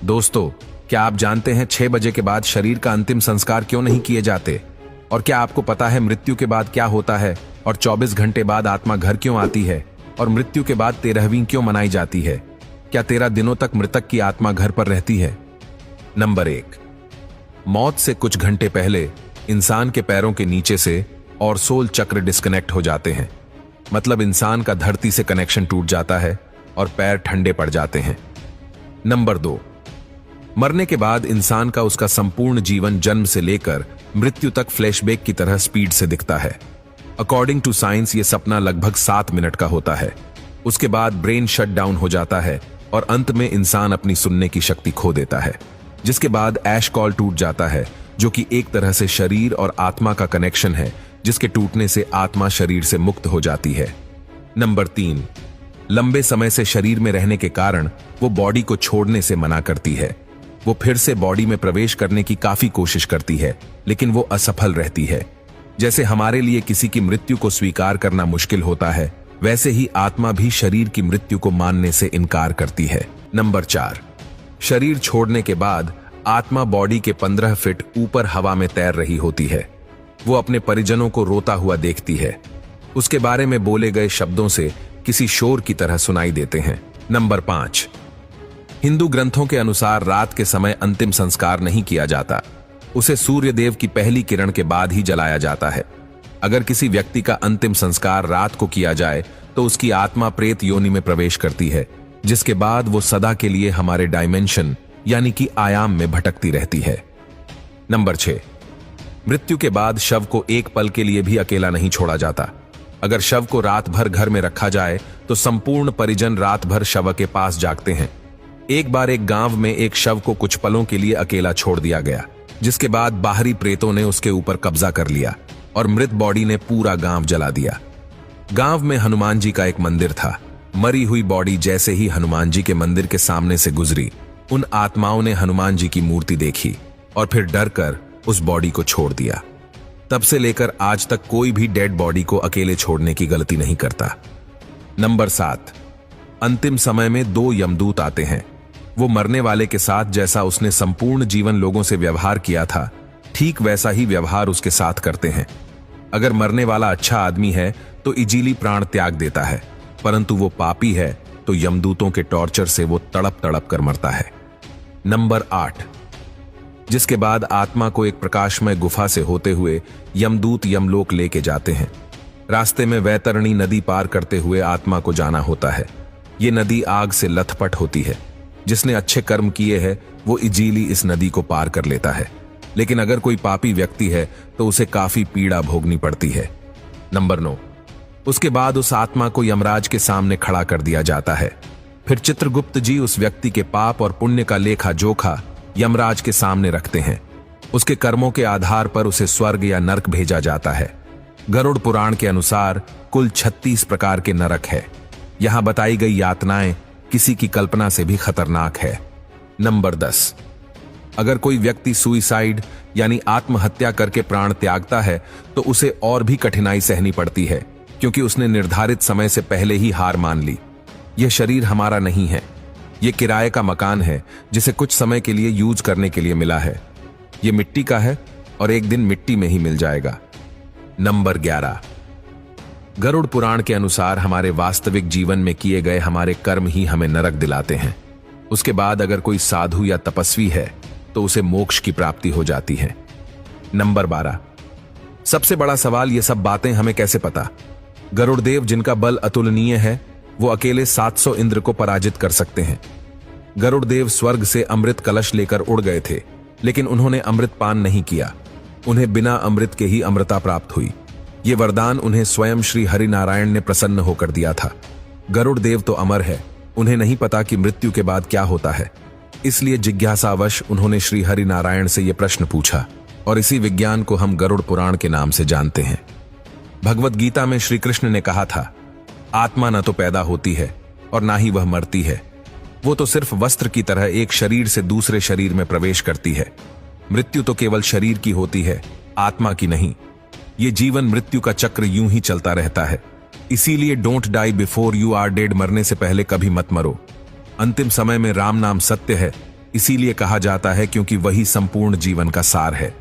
दोस्तों, क्या आप जानते हैं 6 बजे के बाद शरीर का अंतिम संस्कार क्यों नहीं किए जाते? और क्या आपको पता है मृत्यु के बाद क्या होता है? और 24 घंटे बाद आत्मा घर क्यों आती है? और मृत्यु के बाद 13वीं क्यों मनाई जाती है? क्या 13 दिनों तक मृतक की आत्मा घर पर रहती है? नंबर 1, मौत से कुछ घंटे पहले इंसान के पैरों के नीचे से और सोल चक्र डिस्कनेक्ट हो जाते हैं। मतलब इंसान का धरती से कनेक्शन टूट जाता है और पैर ठंडे पड़ जाते हैं। नंबर 2, मरने के बाद इंसान का उसका संपूर्ण जीवन जन्म से लेकर मृत्यु तक फ्लैशबैक की तरह स्पीड से दिखता है। अकॉर्डिंग टू साइंस ये सपना लगभग 7 मिनट का होता है। उसके बाद ब्रेन शट डाउन हो जाता है और अंत में इंसान अपनी सुनने की शक्ति खो देता है, जिसके बाद ऐश कॉल टूट जाता है, जो कि एक तरह से शरीर और आत्मा का कनेक्शन है, जिसके टूटने से आत्मा शरीर से मुक्त हो जाती है। नंबर 3, लंबे समय से शरीर में रहने के कारण वो बॉडी को छोड़ने से मना करती है। वो फिर से बॉडी में प्रवेश करने की काफी कोशिश करती है, लेकिन वो असफल रहती है। जैसे हमारे लिए किसी की मृत्यु को स्वीकार करना मुश्किल होता है, वैसे ही आत्मा भी शरीर की मृत्यु को मानने से इनकार करती है। नंबर 4, शरीर छोड़ने के बाद आत्मा बॉडी के 15 फीट ऊपर हवा में तैर रही होती है। वो अपने परिजनों को रोता हुआ देखती है। उसके बारे में बोले गए शब्दों से किसी शोर की तरह सुनाई देते हैं। नंबर 5, हिंदू ग्रंथों के अनुसार रात के समय अंतिम संस्कार नहीं किया जाता। उसे सूर्य देव की पहली किरण के बाद ही जलाया जाता है। अगर किसी व्यक्ति का अंतिम संस्कार रात को किया जाए तो उसकी आत्मा प्रेत योनि में प्रवेश करती है, जिसके बाद वो सदा के लिए हमारे डायमेंशन यानी कि आयाम में भटकती रहती है। नंबर 6, मृत्यु के बाद शव को एक पल के लिए भी अकेला नहीं छोड़ा जाता। अगर शव को रात भर घर में रखा जाए तो संपूर्ण परिजन रात भर शव के पास जागते हैं। एक बार एक गांव में एक शव को कुछ पलों के लिए अकेला छोड़ दिया गया, जिसके बाद बाहरी प्रेतों ने उसके ऊपर कब्जा कर लिया और मृत बॉडी ने पूरा गांव जला दिया। गांव में हनुमान जी का एक मंदिर था। मरी हुई बॉडी जैसे ही हनुमान जी के मंदिर के सामने से गुजरी, उन आत्माओं ने हनुमान जी की मूर्ति देखी और फिर डर कर उस बॉडी को छोड़ दिया। तब से लेकर आज तक कोई भी डेड बॉडी को अकेले छोड़ने की गलती नहीं करता। नंबर 7, अंतिम समय में 2 यमदूत आते हैं। वो मरने वाले के साथ जैसा उसने संपूर्ण जीवन लोगों से व्यवहार किया था, ठीक वैसा ही व्यवहार उसके साथ करते हैं। अगर मरने वाला अच्छा आदमी है तो इजीली प्राण त्याग देता है, परंतु वो पापी है तो यमदूतों के टॉर्चर से वो तड़प तड़प कर मरता है। नंबर 8, जिसके बाद आत्मा को एक प्रकाशमय गुफा से होते हुए यमदूत यमलोक लेके जाते हैं। रास्ते में वैतरणी नदी पार करते हुए आत्मा को जाना होता है। ये नदी आग से लथपथ होती है। जिसने अच्छे कर्म किए हैं वो इजीली इस नदी को पार कर लेता है, लेकिन अगर कोई पापी व्यक्ति है तो उसे काफी पीड़ा भोगनी पड़ती है। नंबर 9, उसके बाद उस आत्मा को यमराज के सामने खड़ा कर दिया जाता है। फिर चित्रगुप्त जी उस व्यक्ति के पाप और पुण्य का लेखा जोखा यमराज के सामने रखते हैं। उसके कर्मों के आधार पर उसे स्वर्ग या नरक भेजा जाता है। गरुड़ पुराण के अनुसार कुल 36 प्रकार के नरक है। यहां बताई गई यातनाएं किसी की कल्पना से भी खतरनाक है। नंबर 10, अगर कोई व्यक्ति सुइसाइड यानी आत्महत्या करके प्राण त्यागता है तो उसे और भी कठिनाई सहनी पड़ती है, क्योंकि उसने निर्धारित समय से पहले ही हार मान ली। यह शरीर हमारा नहीं है, यह किराए का मकान है जिसे कुछ समय के लिए यूज करने के लिए मिला है। यह मिट्टी का है और एक दिन मिट्टी में ही मिल जाएगा। नंबर 11, गरुड़ पुराण के अनुसार हमारे वास्तविक जीवन में किए गए हमारे कर्म ही हमें नरक दिलाते हैं। उसके बाद अगर कोई साधु या तपस्वी है तो उसे मोक्ष की प्राप्ति हो जाती है। नंबर 12, सबसे बड़ा सवाल, ये सब बातें हमें कैसे पता? गरुड़देव जिनका बल अतुलनीय है, वो अकेले 700 इंद्र को पराजित कर सकते हैं। गरुड़देव स्वर्ग से अमृत कलश लेकर उड़ गए थे, लेकिन उन्होंने अमृत पान नहीं किया। उन्हें बिना अमृत के ही अमृता प्राप्त हुई। ये वरदान उन्हें स्वयं श्री हरि नारायण ने प्रसन्न होकर दिया था। गरुड़देव तो अमर है, उन्हें नहीं पता कि मृत्यु के बाद क्या होता है। इसलिए जिज्ञासावश उन्होंने श्री हरि नारायण से यह प्रश्न पूछा, और इसी विज्ञान को हम गरुड़ पुराण के नाम से जानते हैं। भगवत गीता में श्री कृष्ण ने कहा था, आत्मा न तो पैदा होती है और ना ही वह मरती है। वो तो सिर्फ वस्त्र की तरह एक शरीर से दूसरे शरीर में प्रवेश करती है। मृत्यु तो केवल शरीर की होती है, आत्मा की नहीं। ये जीवन मृत्यु का चक्र यूं ही चलता रहता है। इसीलिए don't die before you are dead, मरने से पहले कभी मत मरो। अंतिम समय में राम नाम सत्य है, इसीलिए कहा जाता है क्योंकि वही संपूर्ण जीवन का सार है।